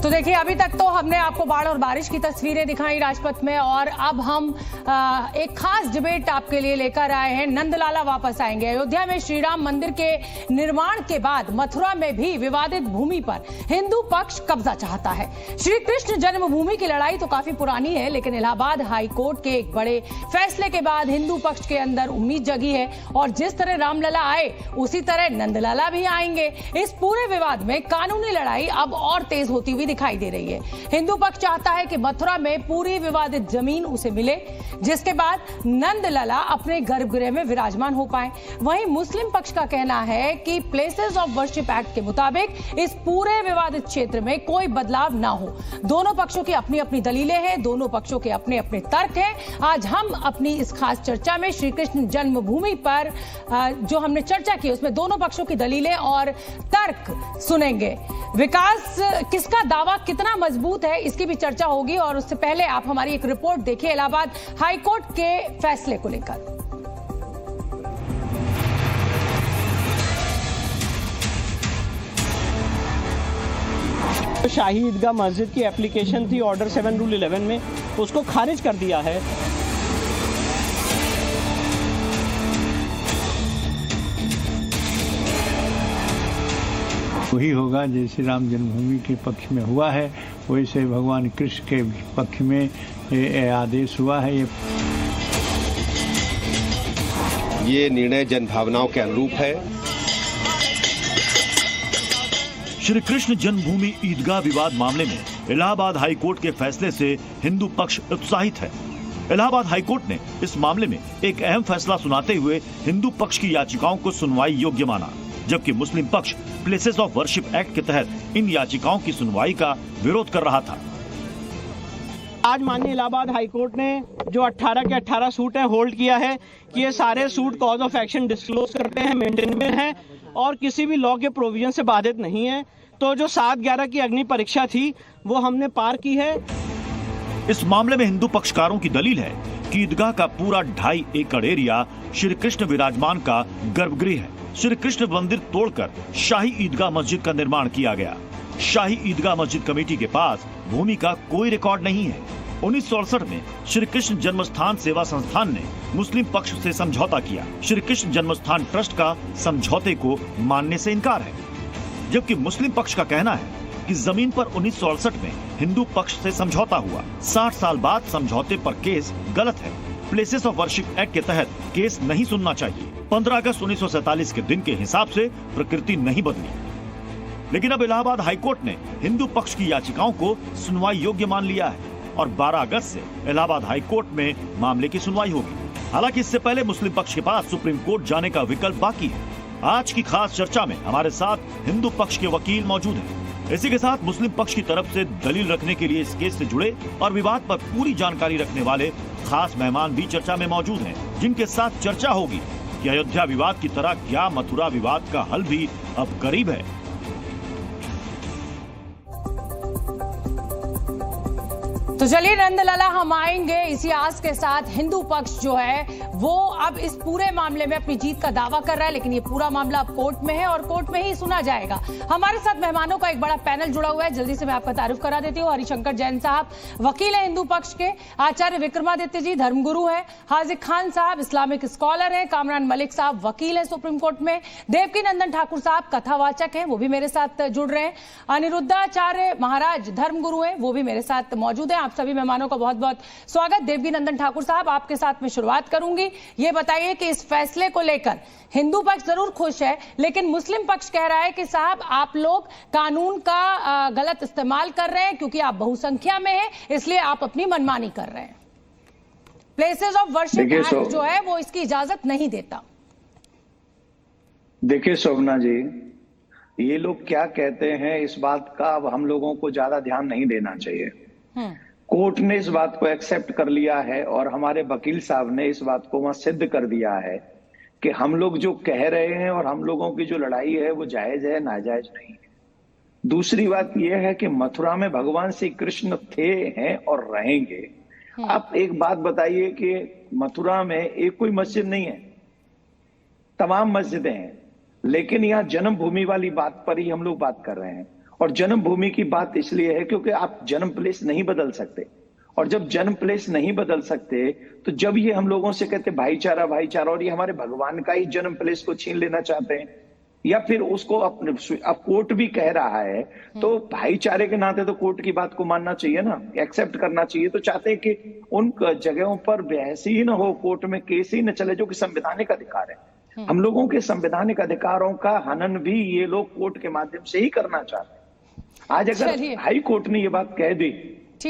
तो देखिए, अभी तक तो हमने आपको बाढ़ और बारिश की तस्वीरें दिखाई राजपथ में, और अब हम एक खास डिबेट आपके लिए लेकर आए हैं। नंदलाला वापस आएंगे। अयोध्या में श्री राम मंदिर के निर्माण के बाद मथुरा में भी विवादित भूमि पर हिंदू पक्ष कब्जा चाहता है। श्री कृष्ण जन्मभूमि की लड़ाई तो काफी पुरानी है, लेकिन इलाहाबाद हाई कोर्ट के एक बड़े फैसले के बाद हिंदू पक्ष के अंदर उम्मीद जगी है, और जिस तरह रामलला आए उसी तरह नंदलाला भी आएंगे। इस पूरे विवाद में कानूनी लड़ाई अब और तेज होती हुई दिखाई दे रही है। हिंदू पक्ष चाहता है कि मथुरा में पूरी विवादित जमीन उसे मिले, जिसके बाद नंदलाला अपने गर्भगृह में विराजमान हो पाए। वहीं मुस्लिम पक्ष का कहना है कि प्लेसेस ऑफ वर्शिप एक्ट के मुताबिक इस पूरे विवादित क्षेत्र में कोई बदलाव ना हो। दोनों पक्षों की अपनी अपनी दलीलें हैं, दोनों पक्षों के अपने अपने तर्क हैं। आज हम अपनी इस खास चर्चा में श्री कृष्ण जन्मभूमि पर जो हमने चर्चा की उसमें दोनों पक्षों की दलीलें और तर्क सुनेंगे। विकास, किसका दावा कितना मजबूत है इसकी भी चर्चा होगी, और उससे पहले आप हमारी एक रिपोर्ट देखिए इलाहाबाद हाईकोर्ट के फैसले को लेकर। शाही ईदगाह मस्जिद की एप्लीकेशन थी ऑर्डर 7 रूल 11 में, उसको खारिज कर दिया है। वही होगा जैसे राम जन्मभूमि के पक्ष में हुआ है, वैसे भगवान कृष्ण के पक्ष में आदेश हुआ है। ये निर्णय जनभावनाओं के अनुरूप है। श्री कृष्ण जन्मभूमि ईदगाह विवाद मामले में इलाहाबाद हाईकोर्ट के फैसले से हिंदू पक्ष उत्साहित है। इलाहाबाद हाईकोर्ट ने इस मामले में एक अहम फैसला सुनाते हुए हिंदू पक्ष की याचिकाओं को सुनवाई योग्य माना, जबकि मुस्लिम पक्ष प्लेसेस ऑफ वर्शिप एक्ट के तहत इन याचिकाओं की सुनवाई का विरोध कर रहा था। आज माननीय इलाहाबाद हाईकोर्ट ने जो 18 के 18 सूट है होल्ड किया है कि ये सारे suit cause of action disclose करते हैं, मेंटेन में हैं और किसी भी लॉ के प्रोविजन से बाधित नहीं है। तो जो 7/11 की अग्नि परीक्षा थी वो हमने पार की है। इस मामले में हिंदू पक्षकारों की दलील है कि ईदगाह का पूरा 2.5 एकड़ एरिया श्री कृष्ण विराजमान का गर्भगृह है। श्री कृष्ण मंदिर तोड़कर शाही ईदगाह मस्जिद का निर्माण किया गया। शाही ईदगाह मस्जिद कमेटी के पास भूमि का कोई रिकॉर्ड नहीं है। 1967 में श्री कृष्ण जन्मस्थान सेवा संस्थान ने मुस्लिम पक्ष से समझौता किया। श्री कृष्ण जन्मस्थान ट्रस्ट का समझौते को मानने से इनकार है, जबकि मुस्लिम पक्ष का कहना है कि जमीन पर 1967 में हिंदू पक्ष से समझौता हुआ। 60 साल बाद समझौते पर केस गलत है। प्लेसेस ऑफ वर्शिप एक्ट के तहत केस नहीं सुनना चाहिए। 15 अगस्त 1947 के दिन के हिसाब से प्रकृति नहीं बदली, लेकिन अब इलाहाबाद हाईकोर्ट ने हिंदू पक्ष की याचिकाओं को सुनवाई योग्य मान लिया है और 12 अगस्त से इलाहाबाद हाईकोर्ट में मामले की सुनवाई होगी। हालांकि इससे पहले मुस्लिम पक्ष के पास सुप्रीम कोर्ट जाने का विकल्प बाकी है। आज की खास चर्चा में हमारे साथ हिंदू पक्ष के वकील मौजूद हैं। इसी के साथ मुस्लिम पक्ष की तरफ से दलील रखने के लिए इस केस से जुड़े और विवाद पर पूरी जानकारी रखने वाले खास मेहमान भी चर्चा में मौजूद हैं, जिनके साथ चर्चा होगी कि अयोध्या विवाद की तरह क्या मथुरा विवाद का हल भी अब करीब है। तो चलिए नंदलाला, हम आएंगे इसी आस के साथ। हिंदू पक्ष जो है वो अब इस पूरे मामले में अपनी जीत का दावा कर रहा है, लेकिन ये पूरा मामला अब कोर्ट में है और कोर्ट में ही सुना जाएगा। हमारे साथ मेहमानों का एक बड़ा पैनल जुड़ा हुआ है। जल्दी से मैं आपका तारुफ करा देती हूँ। हरिशंकर जैन साहब वकील है हिंदू पक्ष के, आचार्य विक्रमादित्य जी धर्मगुरु है, हाजिक खान साहब इस्लामिक स्कॉलर है, कामरान मलिक साहब वकील है सुप्रीम कोर्ट में, देवकी नंदन ठाकुर साहब कथावाचक है, वो भी मेरे साथ जुड़ रहे हैं, अनिरुद्धाचार्य महाराज धर्मगुरु है, वो भी मेरे साथ मौजूद है। सभी मेहमानों का बहुत बहुत स्वागत। देवकी नंदन ठाकुर साहब, आपके साथ में शुरुआत करूंगी। ये बताइए कि इस फैसले को लेकर हिंदू पक्ष जरूर खुश है, लेकिन मुस्लिम पक्ष कह रहा है कि साहब आप लोग कानून का गलत इस्तेमाल कर रहे हैं, क्योंकि आप बहुसंख्या में हैं, इसलिए आप अपनी मनमानी कर रहे हैं। प्लेसेस ऑफ वर्शिप एक्ट जो है वो इसकी इजाजत नहीं देता। देखिए शोभना जी, ये लोग क्या कहते हैं इस बात का अब हम लोगों को ज्यादा ध्यान नहीं देना चाहिए। कोर्ट ने इस बात को एक्सेप्ट कर लिया है और हमारे वकील साहब ने इस बात को वहां सिद्ध कर दिया है कि हम लोग जो कह रहे हैं और हम लोगों की जो लड़ाई है वो जायज है, नाजायज नहीं है। दूसरी बात यह है कि मथुरा में भगवान श्री कृष्ण थे, हैं और रहेंगे। आप एक बात बताइए कि मथुरा में एक कोई मस्जिद नहीं है, तमाम मस्जिदें हैं, लेकिन यहाँ जन्मभूमि वाली बात पर ही हम लोग बात कर रहे हैं। और जन्मभूमि की बात इसलिए है क्योंकि आप जन्म प्लेस नहीं बदल सकते, और जब जन्म प्लेस नहीं बदल सकते तो जब ये हम लोगों से कहते भाईचारा भाईचारा, और ये हमारे भगवान का ही जन्म प्लेस को छीन लेना चाहते हैं, या फिर उसको अपने, अब कोर्ट भी कह रहा है तो भाईचारे के नाते तो कोर्ट की बात को मानना चाहिए ना, एक्सेप्ट करना चाहिए। तो चाहते हैं कि उन जगहों पर बहस ही न हो, कोर्ट में केस ही न चले, जो कि संवैधानिक अधिकार है। हम लोगों के संवैधानिक अधिकारों का हनन भी ये लोग कोर्ट के माध्यम से ही करना चाहते हैं। आज अगर हाई कोर्ट ने ये बात कह दी,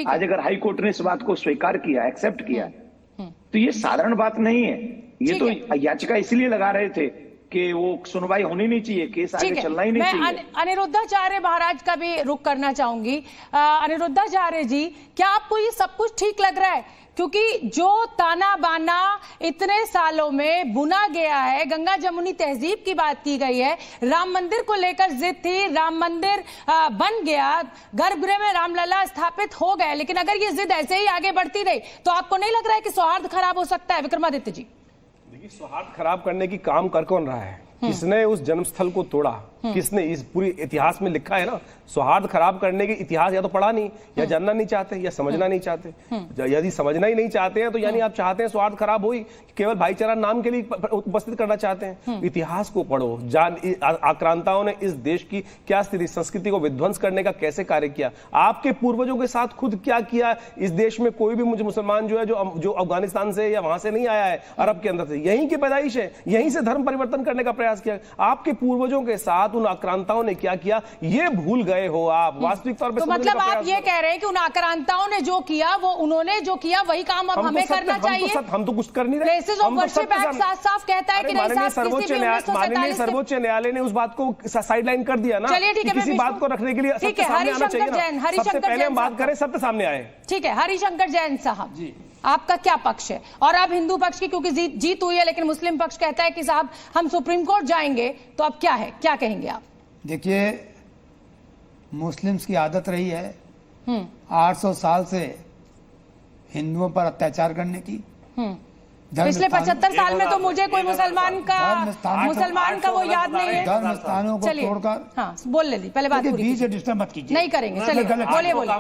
आज अगर हाई कोर्ट ने इस बात को स्वीकार किया, एक्सेप्ट किया, तो ये साधारण बात नहीं है। ये तो याचिका इसलिए लगा रहे थे कि वो सुनवाई होनी नहीं चाहिए, केस आगे चलना ही नहीं चाहिए। मैं अनिरुद्धाचार्य महाराज का भी रुख करना चाहूंगी। अनिरुद्धाचार्य जी, क्या आपको ये सब कुछ ठीक लग रहा है? क्योंकि जो ताना बाना इतने सालों में बुना गया है, गंगा जमुनी तहजीब की बात की गई है, राम मंदिर को लेकर जिद थी, राम मंदिर बन गया, गर्भगृह में रामलला स्थापित हो गए, लेकिन अगर ये जिद ऐसे ही आगे बढ़ती रही तो आपको नहीं लग रहा है कि सौहार्द खराब हो सकता है? विक्रमादित्य जी, देखिए, सौहार्द खराब करने की काम कर कौन रहा है? किसने उस जन्मस्थल को तोड़ा? किसने? इस पूरी इतिहास में लिखा है ना, सौहार्द खराब करने की इतिहास या तो पढ़ा नहीं, या जानना नहीं चाहते, या समझना नहीं चाहते। यदि समझना ही नहीं चाहते हैं तो यानी आप चाहते हैं सौहार्द खराब हो ही, केवल भाईचारा नाम के लिए उपस्थित करना चाहते हैं। इतिहास को पढ़ो, जान आक्रांताओं ने इस देश की क्या स्थिति, संस्कृति को विध्वंस करने का कैसे कार्य किया, आपके पूर्वजों के साथ खुद क्या किया। इस देश में कोई भी मुझे मुसलमान जो है जो अफगानिस्तान से या वहां से नहीं आया है, अरब के अंदर से, यहीं की पैदाइश है, यहीं से धर्म परिवर्तन करने का प्रयास किया। आपके पूर्वजों के साथ उन आक्रांताओं ने क्या किया, ये भूल गए हो आप वास्तविक तौर पे। तो मतलब आप ये कह रहे हैं कि उन आक्रांताओं ने जो किया, वो उन्होंने जो किया वही काम अब हमें करना चाहिए? हम तो कुछ कर नहीं रहे। साफ कहता है कि माननीय सर्वोच्च न्यायालय ने उस बात को साइडलाइन कर दिया ना। चलिए ठीक है, किसी बात को रखने के लिए सत्य सामने आना चाहिए ना। सबसे पहले हम बात करें, सत्य सामने आए। ठीक है, हरिशंकर जैन साहब जी, आपका क्या पक्ष है? और अब हिंदू पक्ष की क्योंकि जीत हुई है, लेकिन मुस्लिम पक्ष कहता है कि साहब हम सुप्रीम कोर्ट जाएंगे, तो अब क्या है, क्या कहेंगे आप? देखिए, मुस्लिम्स की आदत रही है 800 साल से हिंदुओं पर अत्याचार करने की। पिछले 75 साल में तो मुझे कोई मुसलमान का वो याद नहीं है। धर्म स्थानों को तोड़कर, हाँ, बोल ले दी, पहले बात पूरी बीच डिस्टर्ब मत कीजिए। नहीं करेंगे, चलिए बोलिए बोलिए,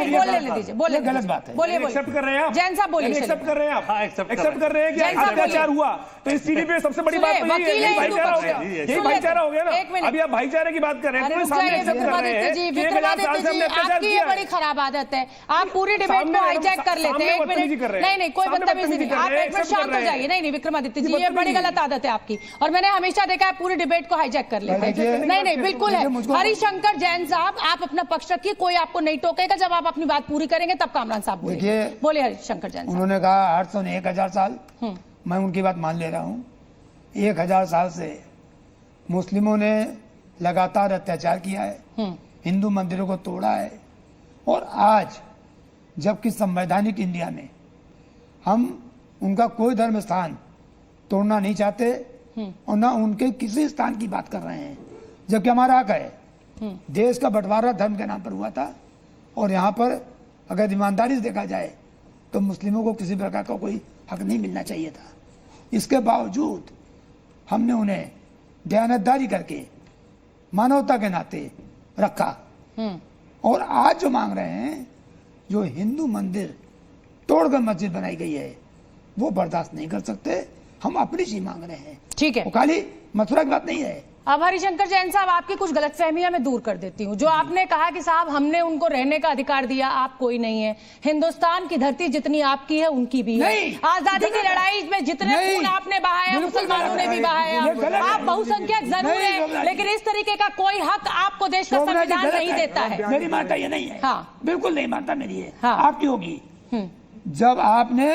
बोल ले दीजिए, बोले गलत बात है। बोलिए एक्सेप्ट कर रहे हैं आप? जैन साहब बोलिए। एक्सेप्ट कर रहे हैं आप? एक्सेप्ट कर रहे हैं कि अत्याचार हुआ, तो इस सीढ़ी पे सबसे बड़ी बात यही भाईचारा हो गया। यही भाईचारा हो गया ना। अभी आप भाईचारे की बात कर रहे हैं, सामने एक्सेप्ट कर रहे हैं। आपकी ये बड़ी खराब आदत है, आप पूरी डिबेट को हाईजैक कर लेते हैं। एक मिनट, नहीं, कोई बदतमीजी नहीं, आप एक मिनट शांत हो जाइए। नहीं, विक्रमादित्य जी, ये बड़ी गलत आदत है आपकी, और मैंने हमेशा देखा है पूरी डिबेट को हाईजैक कर लेते हैं। नहीं, बिल्कुल है। हरिशंकर जैन साहब, आप अपना पक्ष रखिए, कोई आपको नहीं टोकेगा। जब आप अपनी बात पूरी करेंगे तब कामरान साहब बोलिए। हरिशंकर जैन, उन्होंने कहा 800 ने 1000 साल, मैं उनकी बात मान ले रहा हूँ। 1000 साल से मुस्लिमों ने लगातार अत्याचार किया है, हिंदू मंदिरों को तोड़ा है, और आज जबकि संवैधानिक इंडिया में हम उनका कोई धर्म स्थान तोड़ना नहीं चाहते और ना उनके किसी स्थान की बात कर रहे हैं, जबकि हमारा हक है। देश का बंटवारा धर्म के नाम पर हुआ था, और यहाँ पर अगर ईमानदारी से देखा जाए तो मुस्लिमों को किसी प्रकार का कोई हक नहीं मिलना चाहिए था। इसके बावजूद हमने उन्हें दयानतदारी करके मानवता के नाते रखा, और आज जो मांग रहे हैं, जो हिंदू मंदिर तोड़कर मस्जिद बनाई गई है, वो बर्दाश्त नहीं कर सकते। हम अपनी चीज मांग रहे हैं, ठीक है। खाली मथुरा की बात नहीं है। अब हरिशंकर जैन साहब, आपकी कुछ गलतफहमियां मैं दूर कर देती हूँ। जो आपने कहा कि साहब हमने उनको रहने का अधिकार दिया, आप कोई नहीं है। हिंदुस्तान की धरती जितनी आपकी है उनकी भी है। आजादी की लड़ाई में जितने खून आपने बहाया, मुसलमानों ने भी बहाया। आप बहुसंख्यक जरूर है, लेकिन इस तरीके का कोई हक आपको देश का संविधान नहीं देता है। मेरी मानता ये नहीं है, हाँ, बिल्कुल नहीं मानता मेरी है, हाँ, आपकी होगी। जब आपने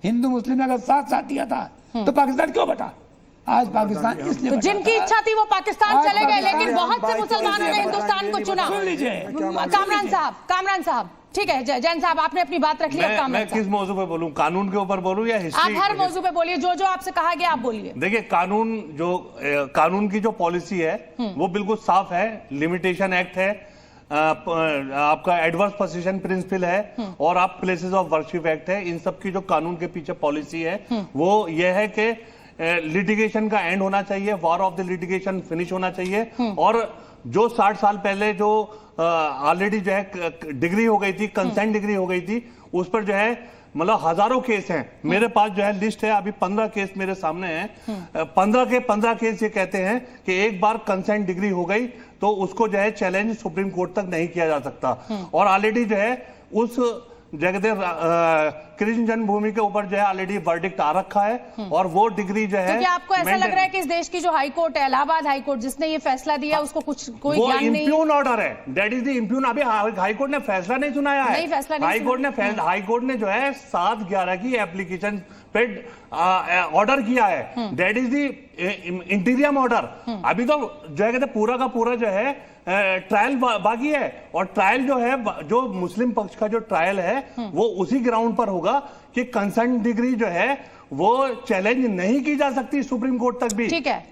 हिंदू मुस्लिम अगर साथ दिया था तो पाकिस्तान क्यों बटा? आज पाकिस्तान इसलिए तो जिनकी इच्छा थी वो पाकिस्तान चले गए, लेकिन बहुत से मुसलमानों ने हिंदुस्तान को चुना। कामरान साहब, ठीक है। जैन साहब, आपने अपनी बात रख ली। मैं किस मौजू पे बोलूं? कानून के ऊपर बोलूं या हिस्ट्री? आप हर मौजू पे बोलिए, जो आपसे कहा गया आप बोलिए। देखिए, कानून की जो पॉलिसी है वो बिल्कुल साफ है। लिमिटेशन एक्ट है, आपका एडवर्स पोजीशन प्रिंसिपल है, और आप प्लेसेस ऑफ वर्शिप एक्ट है। इन सब की जो कानून के पीछे पॉलिसी है वो ये है कि लिटिगेशन का एंड होना चाहिए, war of the litigation finish होना चाहिए, और जो 60 साल पहले जो ऑलरेडी जो है डिग्री हो गई थी, कंसेंट डिग्री हो गई थी, उस पर जो है मतलब हजारों केस हैं। मेरे पास जो है लिस्ट है, अभी 15 केस मेरे सामने हैं। 15 केस ये कहते हैं कि एक बार कंसेंट डिग्री हो गई तो उसको जो है चैलेंज सुप्रीम कोर्ट तक नहीं किया जा सकता। और ऑलरेडी जो है उस जगह कृष्ण जन्मभूमि के ऊपर जो है ऑलरेडी वर्डिक्ट आ रखा है और वो डिग्री जो है। तो क्या आपको ऐसा लग रहा है कि इस देश की जो हाई कोर्ट है, इलाहाबाद हाई कोर्ट, जिसने ये फैसला दिया उसको कुछ कोई ज्ञान नहीं? इम्प्यून ऑर्डर है, दैट इज द इम्प्यून। अभी हाई कोर्ट ने फैसला नहीं सुनाया है। नहीं, फैसला नहीं हाई कोर्ट ने जो है 7/11 की एप्लीकेशन पे ऑर्डर किया है, दैट इज द इंटीरियम ऑर्डर। अभी तो जो है कहते पूरा का पूरा जो है ट्रायल बाकी है, और ट्रायल जो है जो मुस्लिम पक्ष का जो ट्रायल है वो उसी ग्राउंड पर होगा कि कंसेंट डिग्री जो है वो चैलेंज नहीं की जा सकती सुप्रीम कोर्ट तक भी। ठीक है।